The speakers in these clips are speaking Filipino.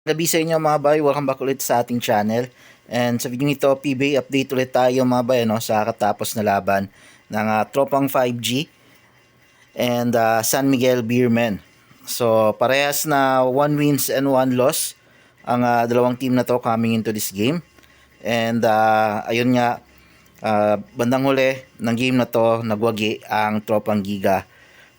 Gabi sa inyo mga bay, welcome back ulit sa ating channel. And sa video nito, PBA update ulit tayo mga bay sa katapos na laban ng Tropang 5G and San Miguel Beermen. So parehas na 1 wins and 1 loss ang dalawang team na to coming into this game. And ayun nga, bandang huli ng game na to, nagwagi ang Tropang Giga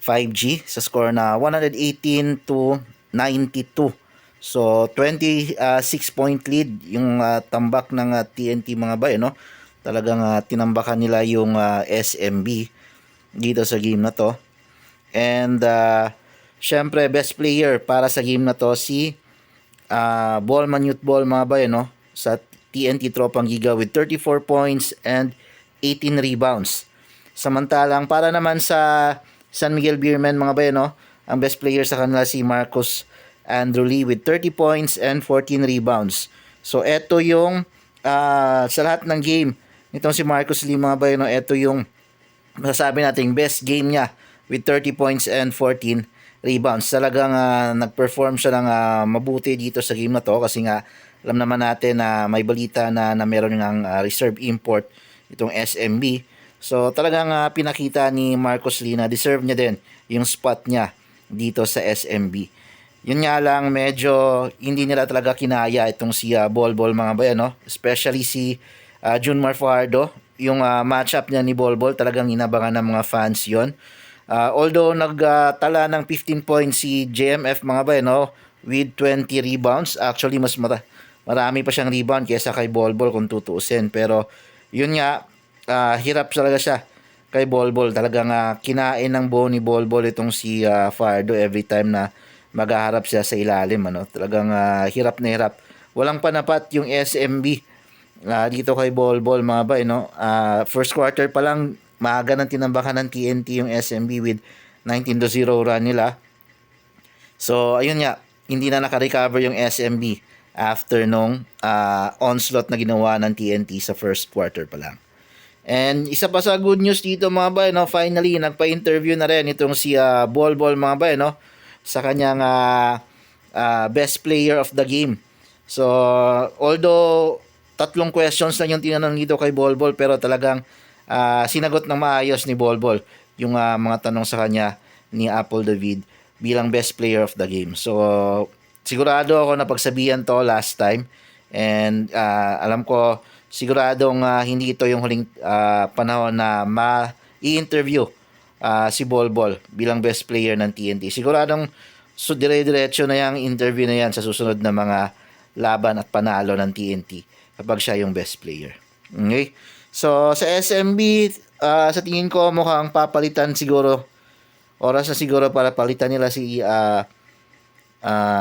5G sa score na 118 to 92. So 26-point lead yung tambak ng TNT mga bay, no? Talagang tinambakan nila yung SMB dito sa game na to. And syempre best player para sa game na to si Ballman Youth Ball mga bay, no? Sa TNT Tropang Giga with 34 points and 18 rebounds. Samantalang para naman sa San Miguel Beermen mga bay, no? Ang best player sa kanila si Marcus Andrew Lee with 30 points and 14 rebounds. So eto yung sa lahat ng game nitong si Marcus Lee mga bay, no? Eto yung masasabi nating best game niya with 30 points and 14 rebounds. Talagang nag-perform siya ng mabuti dito sa game na to kasi nga alam naman natin na may balita na meron ng reserve import itong SMB. So talagang pinakita ni Marcus Lee na deserve niya din yung spot niya dito sa SMB. Yun nga lang, medyo hindi nila talaga kinaya itong si Bol mga bayan, no? Especially si Junmar Fajardo. Yung matchup niya ni Bol talagang inabangan ng mga fans yon. Although nagtala ng 15 points si JMF mga bayan, no? With 20 rebounds. Actually, mas marami pa siyang rebound kaysa kay Bol kung tutuusin. Pero yun nga, hirap talaga siya kay Bol. Talagang kinain ng buo ni Bol itong si Fajardo every time na maghaharap siya sa ilalim, ano. Talagang hirap na hirap. Walang panapat yung SMB dito kay Bol mga bay, no. First quarter pa lang maaga nang tinambakan ng TNT yung SMB with 19-0 run nila. So ayun nga, hindi na naka-recover yung SMB after nung onslaught na ginawa ng TNT sa first quarter pa lang. And isa pa sa good news dito mga bay, no, finally nagpa-interview na rin itong si Bol mga bay, no, sa kanyang best player of the game. So, although 3 questions lang yung tinanong dito kay Bol pero talagang sinagot ng maayos ni Bol yung mga tanong sa kanya ni Apple David bilang best player of the game. So, sigurado ako na pagsabihan to last time and alam ko siguradong hindi ito yung huling panahon na i-interview si Bol bilang best player ng TNT. Siguradong dire-diretso na yung interview na yan sa susunod na mga laban at panalo ng TNT kapag siya yung best player. Okay? So, sa SMB, sa tingin ko mukhang papalitan siguro. Oras na siguro para palitan nila si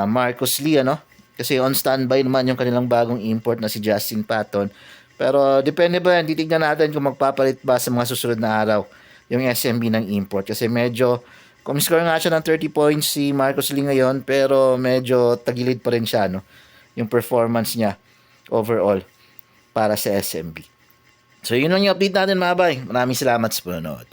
Marcus Lee, ano? Kasi on standby naman yung kanilang bagong import na si Justin Patton. Pero depende ba yan? Titignan natin kung magpapalit ba sa mga susunod na araw yung SMB ng import. Kasi medyo, kumiscore nga siya ng 30 points si Marcus Lee ngayon, pero medyo tagilid pa rin siya, no? Yung performance niya overall para sa SMB. So yun lang yung update natin mga bay. Maraming salamat sa panonood.